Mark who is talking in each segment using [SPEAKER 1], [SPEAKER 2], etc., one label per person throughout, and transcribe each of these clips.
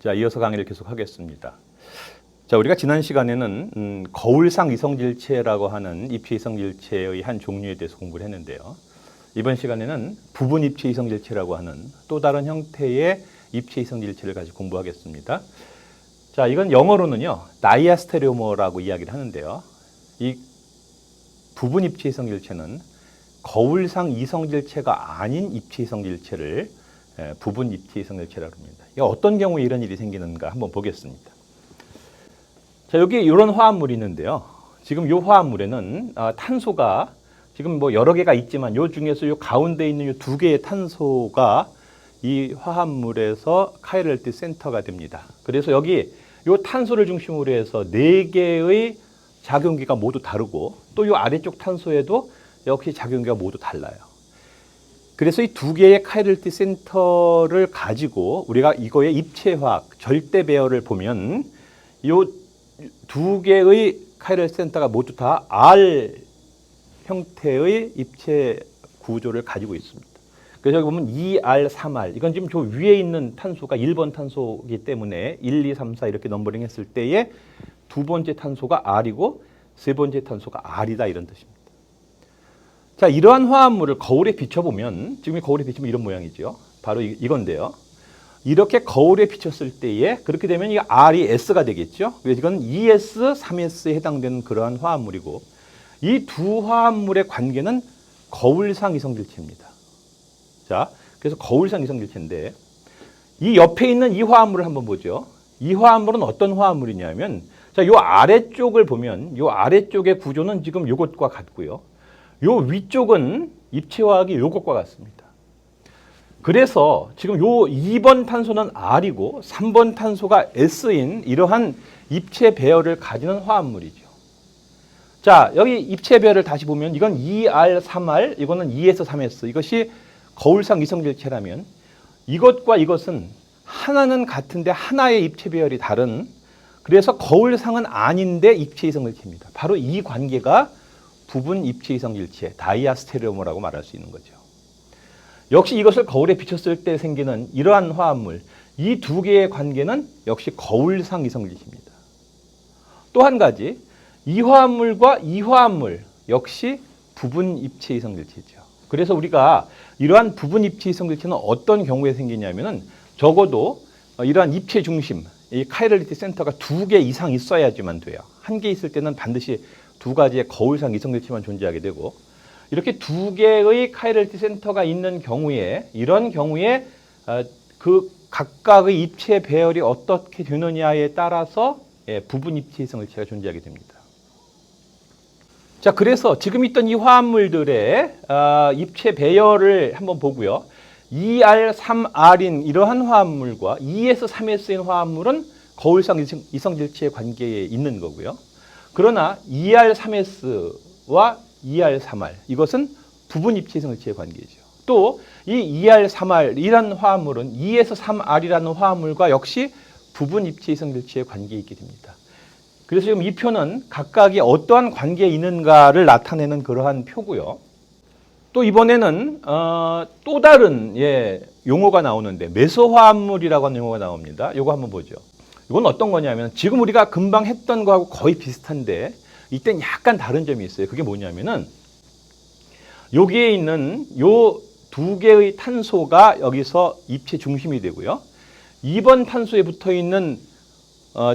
[SPEAKER 1] 자, 이어서 강의를 계속하겠습니다. 자, 우리가 지난 시간에는 거울상 이성질체라고 하는 입체 이성질체의 한 종류에 대해서 공부를 했는데요. 이번 시간에는 부분 입체 이성질체라고 하는 또 다른 형태의 입체 이성질체를 가지고 공부하겠습니다. 자, 이건 영어로는요, 다이아스테레오머라고 이야기를 하는데요. 이 부분 입체 이성질체는 거울상 이성질체가 아닌 입체 이성질체를 부분 입체 이성질체라고 합니다. 어떤 경우에 이런 일이 생기는가 한번 보겠습니다. 자, 여기 이런 화합물이 있는데요. 지금 이 화합물에는 탄소가 지금 뭐 여러 개가 있지만 요 중에서 요 가운데 있는 요 두 개의 탄소가 이 화합물에서 카이럴티 센터가 됩니다. 그래서 여기 요 탄소를 중심으로 해서 네 개의 작용기가 모두 다르고 또 요 아래쪽 탄소에도 역시 작용기가 모두 달라요. 그래서 이 두 개의 카이럴티 센터를 가지고 우리가 이거의 입체화학, 절대 배열을 보면 요 두 개의 카이럴티 센터가 모두 다 R 형태의 입체 구조를 가지고 있습니다. 그래서 여기 보면 2R, 3R. 이건 지금 저 위에 있는 탄소가 1번 탄소이기 때문에 1, 2, 3, 4 이렇게 넘버링 했을 때에 두 번째 탄소가 R이고 세 번째 탄소가 R이다 이런 뜻입니다. 자, 이러한 화합물을 거울에 비춰보면 지금 거울에 비추면 이런 모양이죠. 바로 이건데요. 이렇게 거울에 비쳤을 때에 그렇게 되면 이 R이 S가 되겠죠. 그래서 이건 2S, 3S에 해당되는 그러한 화합물이고 이 두 화합물의 관계는 거울상 이성질체입니다. 자, 그래서 거울상 이성질체인데 이 옆에 있는 이 화합물을 한번 보죠. 이 화합물은 어떤 화합물이냐면 자, 요 아래쪽을 보면 요 아래쪽의 구조는 지금 요것과 같고요. 요 위쪽은 입체화학이 요것과 같습니다. 그래서 지금 요 2번 탄소는 R이고 3번 탄소가 S인 이러한 입체 배열을 가지는 화합물이죠. 자, 여기 입체 배열을 다시 보면 이건 2R, 3R, 이거는 2S, 3S. 이것이 거울상 이성질체라면 이것과 이것은 하나는 같은데 하나의 입체 배열이 다른 그래서 거울상은 아닌데 입체 이성질체입니다. 바로 이 관계가 부분 입체 이성질체, 다이아스테레오머라고 말할 수 있는 거죠. 역시 이것을 거울에 비췄을 때 생기는 이러한 화합물, 이 두 개의 관계는 역시 거울상 이성질체입니다. 또 한 가지, 이 화합물과 이 화합물 역시 부분 입체 이성질체죠. 그래서 우리가 이러한 부분 입체 이성질체는 어떤 경우에 생기냐면은 적어도 이러한 입체 중심, 이 카이럴티 센터가 두 개 이상 있어야지만 돼요. 한 개 있을 때는 반드시 두 가지의 거울상 이성질체만 존재하게 되고 이렇게 두 개의 카이럴티 센터가 있는 경우에 이런 경우에 그 각각의 입체 배열이 어떻게 되느냐에 따라서 부분 입체 이성질체가 존재하게 됩니다. 자, 그래서 지금 있던 이 화합물들의 입체 배열을 한번 보고요. 2R, 3R인 이러한 화합물과 2S, 3S인 화합물은 거울상 이성질체의 관계에 있는 거고요. 그러나 2R, 3S와 2R, 3R 이것은 부분 입체 이성질체의 관계죠. 또 이 2R, 3R이라는 화합물은 2에서 3R이라는 화합물과 역시 부분 입체 이성질체의 관계에 있게 됩니다. 그래서 지금 이 표는 각각이 어떠한 관계에 있는가를 나타내는 그러한 표고요. 또 이번에는 또 다른 용어가 나오는데 메소화합물이라고 하는 용어가 나옵니다. 이거 한번 보죠. 이건 어떤 거냐면 지금 우리가 금방 했던 거하고 거의 비슷한데 이때는 약간 다른 점이 있어요. 그게 뭐냐면은 여기에 있는 요 두 개의 탄소가 여기서 입체 중심이 되고요. 2번 탄소에 붙어 있는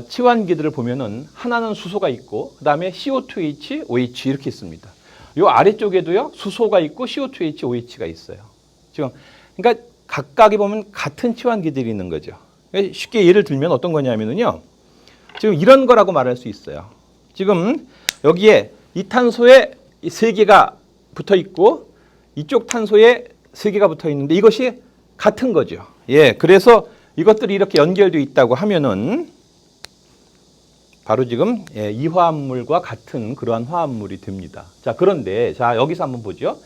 [SPEAKER 1] 치환기들을 보면은 하나는 수소가 있고 그다음에 CO2H, OH 이렇게 있습니다. 요 아래쪽에도요 수소가 있고 CO2H, OH가 있어요. 지금 그러니까 각각이 보면 같은 치환기들이 있는 거죠. 쉽게 예를 들면 어떤 거냐면은요. 지금 이런 거라고 말할 수 있어요. 지금 여기에 이 탄소에 세 개가 붙어 있고 이쪽 탄소에 세 개가 붙어 있는데 이것이 같은 거죠. 그래서 이것들이 이렇게 연결되어 있다고 하면은 바로 지금 이 화합물과 같은 그러한 화합물이 됩니다. 자, 그런데 자, 여기서 한번 보죠.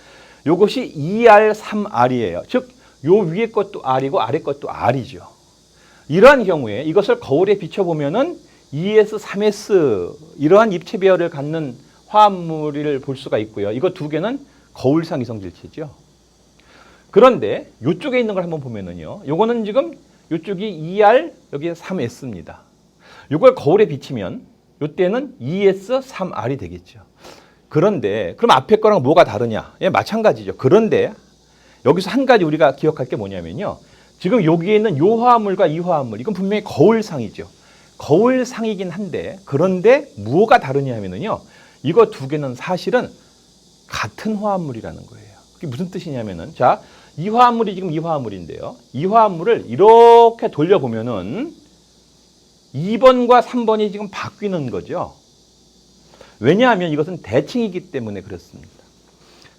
[SPEAKER 1] 이것이 2R, 3R이에요. 즉, 요 위에 것도 R이고 아래 것도 R이죠. 이러한 경우에 이것을 거울에 비춰보면은 2S, 3S 이러한 입체 배열을 갖는 화합물을 볼 수가 있고요. 이거 두 개는 거울상 이성질체죠. 그런데 이쪽에 있는 걸 한번 보면은요. 요거는 지금 이쪽이 2R, 여기 3S입니다. 이걸 거울에 비치면 이때는 2S, 3R이 되겠죠. 그런데 그럼 앞에 거랑 뭐가 다르냐? 예, 마찬가지죠. 그런데 여기서 한 가지 우리가 기억할 게 뭐냐면요. 지금 여기에 있는 요 화합물과 이 화합물, 이건 분명히 거울상이죠. 거울상이긴 한데, 그런데 뭐가 다르냐 하면은요. 이거 두 개는 사실은 같은 화합물이라는 거예요. 그게 무슨 뜻이냐면은, 자, 이 화합물이 지금 이 화합물인데요. 이 화합물을 이렇게 돌려보면은 2번과 3번이 지금 바뀌는 거죠. 왜냐하면 이것은 대칭이기 때문에 그렇습니다.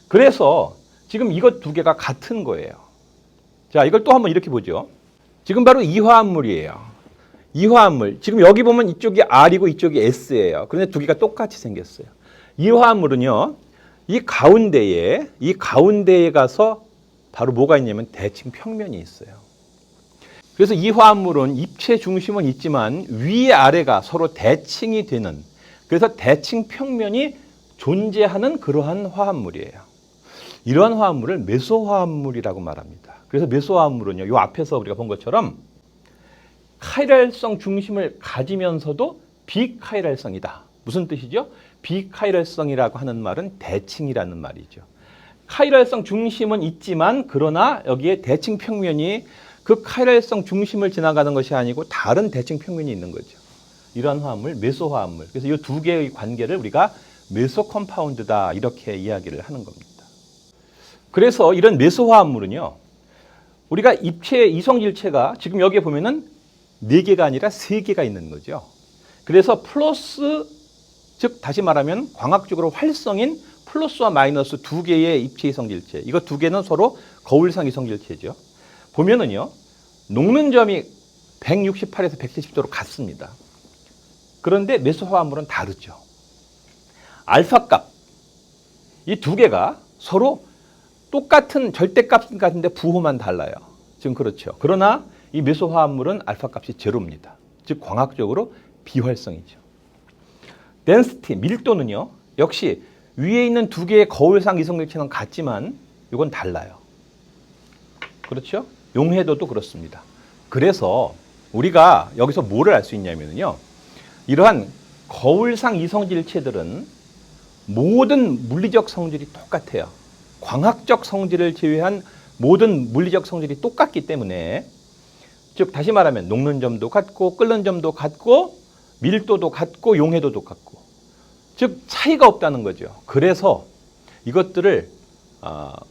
[SPEAKER 1] 그래서 지금 이것 두 개가 같은 거예요. 자, 이걸 또 한번 이렇게 보죠. 지금 바로 이 화합물이에요. 이 화합물. 지금 여기 보면 이쪽이 R이고 이쪽이 S예요. 그런데 두 개가 똑같이 생겼어요. 이 화합물은요. 이 가운데에 가서 바로 뭐가 있냐면 대칭 평면이 있어요. 그래서 이 화합물은 입체 중심은 있지만 위아래가 서로 대칭이 되는, 그래서 대칭 평면이 존재하는 그러한 화합물이에요. 이러한 화합물을 메소화합물이라고 말합니다. 그래서 메소화합물은요, 이 앞에서 우리가 본 것처럼 카이랄성 중심을 가지면서도 비카이랄성이다. 무슨 뜻이죠? 비카이랄성이라고 하는 말은 대칭이라는 말이죠. 카이랄성 중심은 있지만 그러나 여기에 대칭 평면이 그 카이랄성 중심을 지나가는 것이 아니고 다른 대칭 평면이 있는 거죠. 이러한 화합물, 메소화합물. 그래서 이 두 개의 관계를 우리가 메소 컴파운드다 이렇게 이야기를 하는 겁니다. 그래서 이런 메소화합물은요. 우리가 입체 이성질체가 지금 여기에 보면은 4개가 아니라 3개가 있는 거죠. 그래서 플러스, 즉 다시 말하면 광학적으로 활성인 플러스와 마이너스 2개의 입체 이성질체. 이거 2개는 서로 거울상 이성질체죠. 보면은요. 녹는 점이 168에서 170도로 같습니다. 그런데 메소화합물은 다르죠. 알파 값. 이 2개가 서로 똑같은 절대값 같은데 부호만 달라요. 지금 그렇죠. 그러나 이 메소화합물은 알파 값이 제로입니다. 즉 광학적으로 비활성이죠. 덴시티, 밀도는요. 역시 위에 있는 2개의 거울상 이성질체는 같지만 이건 달라요. 그렇죠? 용해도도 그렇습니다. 그래서 우리가 여기서 뭐를 알 수 있냐면요. 이러한 거울상 이성질체들은 모든 물리적 성질이 똑같아요. 광학적 성질을 제외한 모든 물리적 성질이 똑같기 때문에, 즉 다시 말하면 녹는 점도 같고 끓는 점도 같고 밀도도 같고 용해도도 같고, 즉 차이가 없다는 거죠. 그래서 이것들을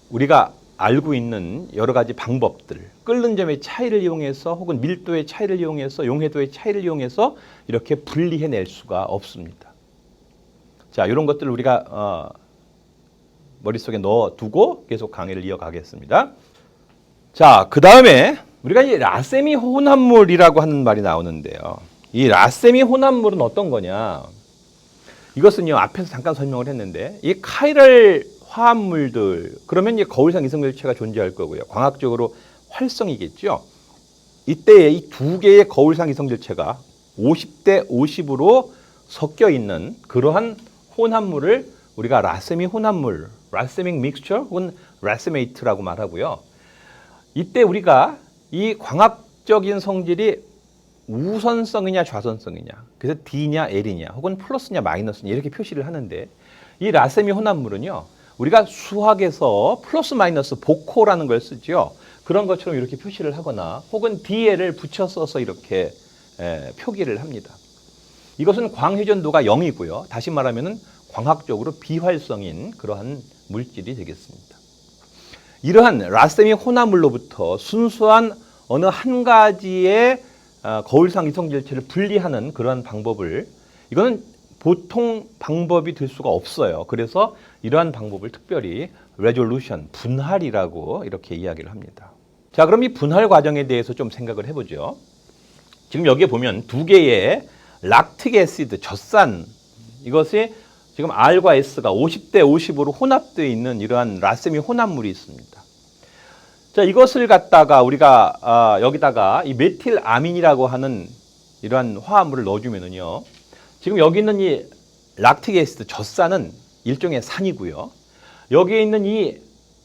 [SPEAKER 1] 우리가 알고 있는 여러 가지 방법들, 끓는 점의 차이를 이용해서 혹은 밀도의 차이를 이용해서 용해도의 차이를 이용해서 이렇게 분리해낼 수가 없습니다. 자, 이런 것들을 우리가 머릿속에 넣어두고 계속 강의를 이어가겠습니다. 자, 그 다음에 우리가 이 라세미 혼합물이라고 하는 말이 나오는데요. 이 라세미 혼합물은 어떤 거냐? 이것은요, 앞에서 잠깐 설명을 했는데, 이 카이랄 화합물들, 그러면 이제 거울상 이성질체가 존재할 거고요. 광학적으로 활성이겠죠. 이때 이 2개의 거울상 이성질체가 50대 50으로 섞여 있는 그러한 혼합물을 우리가 라세미 혼합물, 라세믹 믹스처 혹은 라세메이트라고 말하고요. 이때 우리가 이 광학적인 성질이 우선성이냐 좌선성이냐, 그래서 D냐 L이냐 혹은 플러스냐 마이너스냐 이렇게 표시를 하는데, 이 라세미 혼합물은요, 우리가 수학에서 플러스 마이너스 복호라는 걸 쓰죠. 그런 것처럼 이렇게 표시를 하거나 혹은 DL을 붙여 써서 이렇게 표기를 합니다. 이것은 광회전도가 0이고요. 다시 말하면 광학적으로 비활성인 그러한 물질이 되겠습니다. 이러한 라세미 혼합물로부터 순수한 어느 한 가지의 거울상 이성질체를 분리하는 그러한 방법을, 이거는 보통 방법이 될 수가 없어요. 그래서 이러한 방법을 특별히 레졸루션, 분할이라고 이렇게 이야기를 합니다. 자, 그럼 이 분할 과정에 대해서 좀 생각을 해보죠. 지금 여기에 보면 2개의 락틱 애시드, 젖산, 이것이 지금 R과 S가 50대 50으로 혼합되어 있는 이러한 라세미 혼합물이 있습니다. 자, 이것을 갖다가 우리가 여기다가 이 메틸아민이라고 하는 이러한 화합물을 넣어주면은요, 지금 여기 있는 이 락틱 애시드, 젖산은 일종의 산이고요. 여기에 있는 이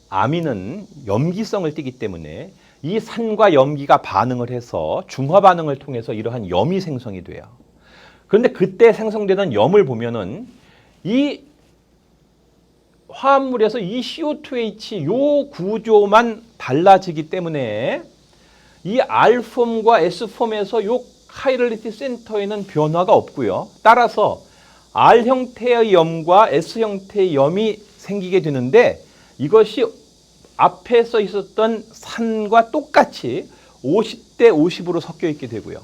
[SPEAKER 1] 아민은 염기성을 띠기 때문에 이 산과 염기가 반응을 해서 중화 반응을 통해서 이러한 염이 생성이 돼요. 그런데 그때 생성되는 염을 보면은 이 화합물에서 이 CO2H 요 구조만 달라지기 때문에 이 R폼과 S폼에서 요 카이럴리티 센터에는 변화가 없고요. 따라서 R 형태의 염과 S 형태의 염이 생기게 되는데 이것이 앞에서 있었던 산과 똑같이 50대 50으로 섞여 있게 되고요.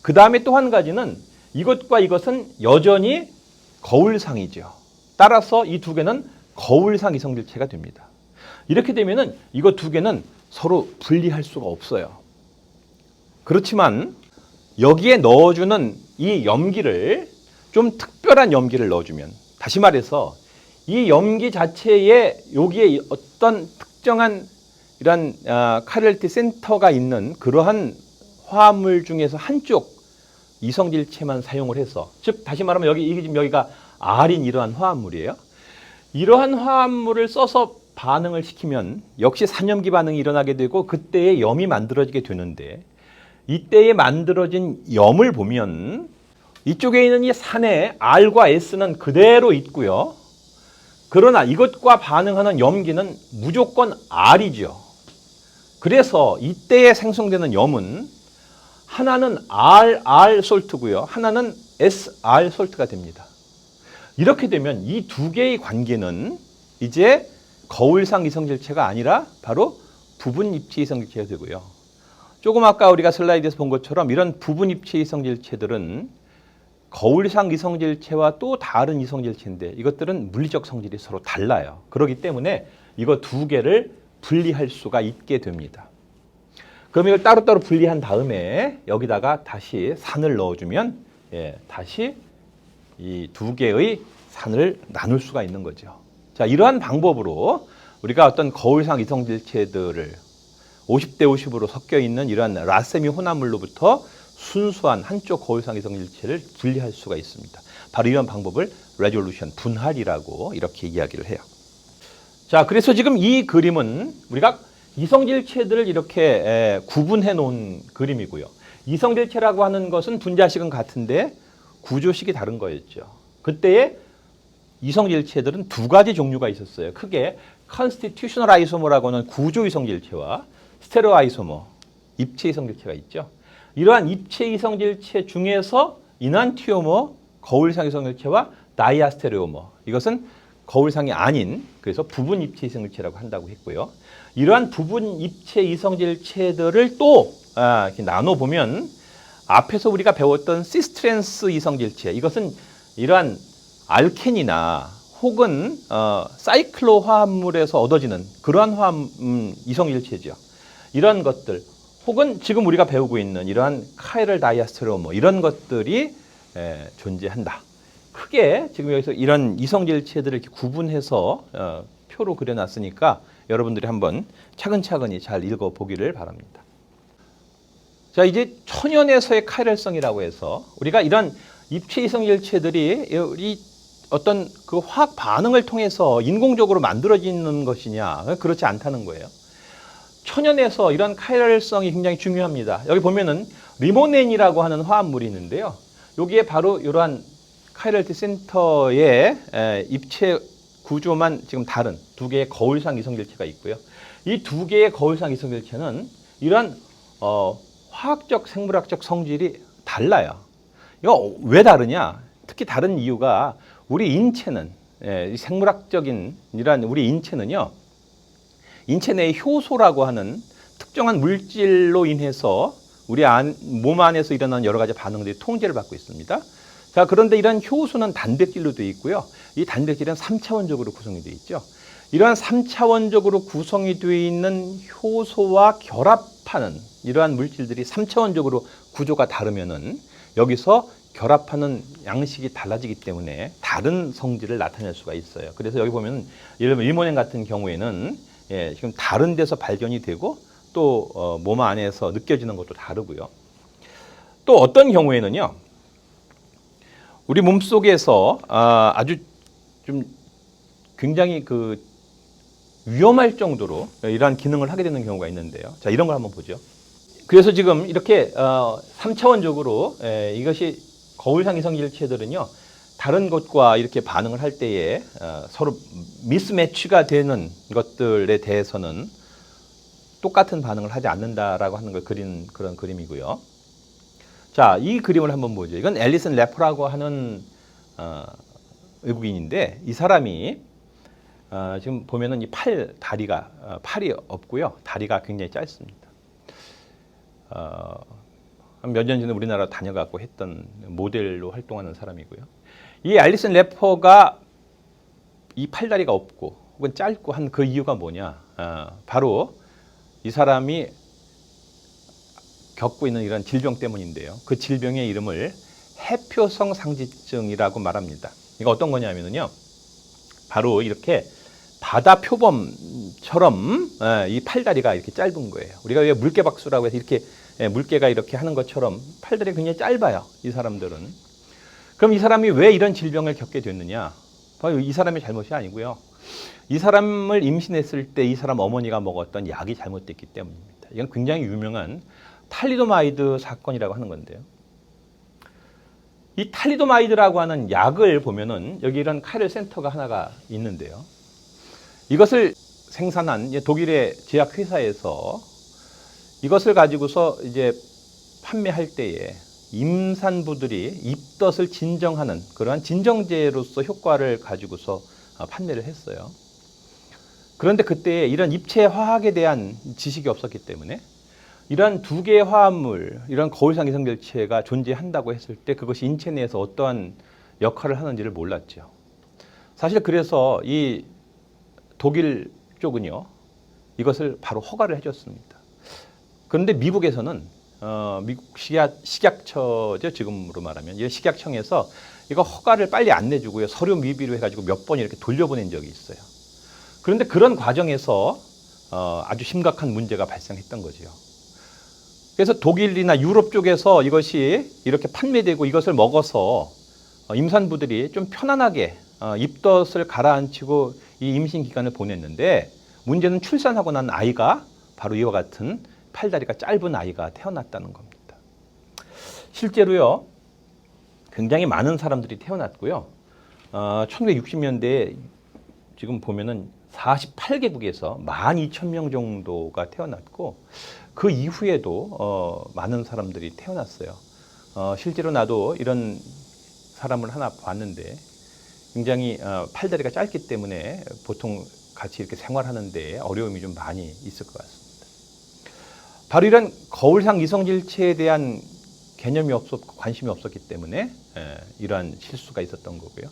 [SPEAKER 1] 그 다음에 또 한 가지는 이것과 이것은 여전히 거울상이죠. 따라서 이 두 개는 거울상 이성질체가 됩니다. 이렇게 되면은 이거 두 개는 서로 분리할 수가 없어요. 그렇지만 여기에 넣어주는 이 염기를 좀 특별한 염기를 넣어주면, 다시 말해서 이 염기 자체에 여기에 어떤 특정한 이런 카이럴리티 센터가 있는 그러한 화합물 중에서 한쪽 이성질체만 사용을 해서, 즉 다시 말하면 이게 지금 여기가 R인 이러한 화합물이에요. 이러한 화합물을 써서 반응을 시키면 역시 산염기 반응이 일어나게 되고 그때의 염이 만들어지게 되는데, 이때에 만들어진 염을 보면 이쪽에 있는 이 산의 R과 S는 그대로 있고요. 그러나 이것과 반응하는 염기는 무조건 R이죠. 그래서 이때에 생성되는 염은 하나는 RR 솔트고요. 하나는 SR 솔트가 됩니다. 이렇게 되면 이 두 개의 관계는 이제 거울상 이성질체가 아니라 바로 부분 입체 이성질체가 되고요. 조금 아까 우리가 슬라이드에서 본 것처럼 이런 부분 입체 이성질체들은 거울상 이성질체와 또 다른 이성질체인데 이것들은 물리적 성질이 서로 달라요. 그렇기 때문에 이거 두 개를 분리할 수가 있게 됩니다. 그럼 이걸 따로따로 분리한 다음에 여기다가 다시 산을 넣어주면 다시 이 두 개의 산을 나눌 수가 있는 거죠. 자, 이러한 방법으로 우리가 어떤 거울상 이성질체들을 50대 50으로 섞여 있는 이러한 라세미 혼합물로부터 순수한 한쪽 거울상 이성질체를 분리할 수가 있습니다. 바로 이런 방법을 레졸루션, 분할이라고 이렇게 이야기를 해요. 자, 그래서 지금 이 그림은 우리가 이성질체들을 이렇게 구분해 놓은 그림이고요. 이성질체라고 하는 것은 분자식은 같은데 구조식이 다른 거였죠. 그때의 이성질체들은 두 가지 종류가 있었어요. 크게 컨스티튜셔널 아이소머라고 하는 구조 이성질체와 스테레오 아이소머, 입체 이성질체가 있죠. 이러한 입체 이성질체 중에서 이난티오머, 거울상 이성질체와 다이아스테레오머, 이것은 거울상이 아닌, 그래서 부분 입체 이성질체라고 한다고 했고요. 이러한 부분 입체 이성질체들을 또 이렇게 나눠보면 앞에서 우리가 배웠던 시스트랜스 이성질체, 이것은 이러한 알켄이나 혹은 사이클로 화합물에서 얻어지는 그러한 이성질체죠. 이런 것들, 혹은 지금 우리가 배우고 있는 이러한 카이럴 다이아스테레오머, 이런 것들이 존재한다. 크게 지금 여기서 이런 이성질체들을 이렇게 구분해서 표로 그려놨으니까 여러분들이 한번 차근차근히 잘 읽어보기를 바랍니다. 자, 이제 천연에서의 카이럴성이라고 해서 우리가 이런 입체 이성질체들이 이 어떤 그 화학 반응을 통해서 인공적으로 만들어지는 것이냐, 그렇지 않다는 거예요. 천연에서 이런 카이럴성이 굉장히 중요합니다. 여기 보면은 리모넨이라고 하는 화합물이 있는데요. 여기에 바로 이러한 카이럴티 센터의 입체 구조만 지금 다른 두 개의 거울상 이성질체가 있고요. 이 두 개의 거울상 이성질체는 이러한 화학적, 생물학적 성질이 달라요. 이거 왜 다르냐? 특히 다른 이유가 우리 인체는, 생물학적인 이러한 우리 인체는요, 인체 내의 효소라고 하는 특정한 물질로 인해서 우리 몸 안에서 일어나는 여러 가지 반응들이 통제를 받고 있습니다. 자, 그런데 이런 효소는 단백질로 되어 있고요. 이 단백질은 3차원적으로 구성이 되어 있죠. 이러한 3차원적으로 구성이 되어 있는 효소와 결합하는 이러한 물질들이 3차원적으로 구조가 다르면은 여기서 결합하는 양식이 달라지기 때문에 다른 성질을 나타낼 수가 있어요. 그래서 여기 보면 예를 들면 리모넨 같은 경우에는 지금 다른 데서 발견이 되고 또 몸 안에서 느껴지는 것도 다르고요. 또 어떤 경우에는요, 우리 몸 속에서 아주 좀 굉장히 그 위험할 정도로 이러한 기능을 하게 되는 경우가 있는데요. 자, 이런 걸 한번 보죠. 그래서 지금 이렇게 3차원적으로 이것이 거울상 이성질체들은요, 다른 것과 이렇게 반응을 할 때에 서로 미스매치가 되는 것들에 대해서는 똑같은 반응을 하지 않는다라고 하는 걸 그린 그런 그림이고요. 자, 이 그림을 한번 보죠. 이건 앨리슨 래퍼라고 하는 외국인인데, 이 사람이 지금 보면은 이 다리가 팔이 없고요. 다리가 굉장히 짧습니다. 한 몇 년 전에 우리나라 다녀갖고 했던 모델로 활동하는 사람이고요. 이 앨리슨 래퍼가 이 팔다리가 없고 혹은 짧고 한 그 이유가 뭐냐? 바로 이 사람이 겪고 있는 이런 질병 때문인데요. 그 질병의 이름을 해표성 상지증이라고 말합니다. 이거 어떤 거냐면요, 바로 이렇게 바다 표범처럼 이 팔다리가 이렇게 짧은 거예요. 우리가 왜 물개박수라고 해서 이렇게 물개가 이렇게 하는 것처럼 팔다리가 굉장히 짧아요, 이 사람들은. 그럼 이 사람이 왜 이런 질병을 겪게 됐느냐? 바로 이 사람의 잘못이 아니고요. 이 사람을 임신했을 때 이 사람 어머니가 먹었던 약이 잘못됐기 때문입니다. 이건 굉장히 유명한 탈리도마이드 사건이라고 하는 건데요. 이 탈리도마이드라고 하는 약을 보면은 여기 이런 카이럴 센터가 하나가 있는데요. 이것을 생산한 독일의 제약회사에서 이것을 가지고서 이제 판매할 때에 임산부들이 입덧을 진정하는 그러한 진정제로서 효과를 가지고서 판매를 했어요. 그런데 그때 이런 입체 화학에 대한 지식이 없었기 때문에 이러한 두 개의 화합물, 이런 거울상 이성질체가 존재한다고 했을 때 그것이 인체 내에서 어떠한 역할을 하는지를 몰랐죠. 사실 그래서 이 독일 쪽은요, 이것을 바로 허가를 해줬습니다. 그런데 미국에서는 미국 식약처죠, 지금으로 말하면. 이 식약청에서 이거 허가를 빨리 안 내주고요, 서류 미비로 해가지고 몇 번 이렇게 돌려보낸 적이 있어요. 그런데 그런 과정에서 아주 심각한 문제가 발생했던 거죠. 그래서 독일이나 유럽 쪽에서 이것이 이렇게 판매되고 이것을 먹어서 임산부들이 좀 편안하게 입덧을 가라앉히고 이 임신 기간을 보냈는데, 문제는 출산하고 난 아이가 바로 이와 같은 팔다리가 짧은 아이가 태어났다는 겁니다. 실제로요, 굉장히 많은 사람들이 태어났고요. 1960년대에 지금 보면은 48개국에서 12,000명 정도가 태어났고, 그 이후에도 많은 사람들이 태어났어요. 실제로 나도 이런 사람을 하나 봤는데 굉장히 팔다리가 짧기 때문에 보통 같이 이렇게 생활하는데 어려움이 좀 많이 있을 것 같습니다. 바로 이런 거울상 이성질체에 대한 개념이 없었고 관심이 없었기 때문에 이러한 실수가 있었던 거고요.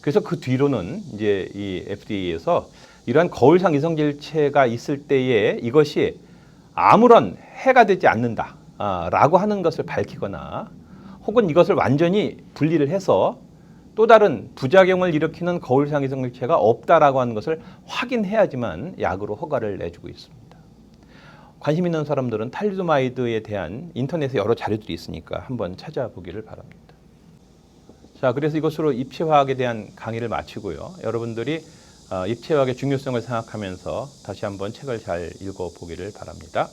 [SPEAKER 1] 그래서 그 뒤로는 이제 이 FDA에서 이러한 거울상 이성질체가 있을 때에 이것이 아무런 해가 되지 않는다라고 하는 것을 밝히거나 혹은 이것을 완전히 분리를 해서 또 다른 부작용을 일으키는 거울상 이성질체가 없다라고 하는 것을 확인해야지만 약으로 허가를 내주고 있습니다. 관심 있는 사람들은 탈리도마이드에 대한 인터넷에 여러 자료들이 있으니까 한번 찾아보기를 바랍니다. 자, 그래서 이것으로 입체화학에 대한 강의를 마치고요. 여러분들이 입체화학의 중요성을 생각하면서 다시 한번 책을 잘 읽어보기를 바랍니다.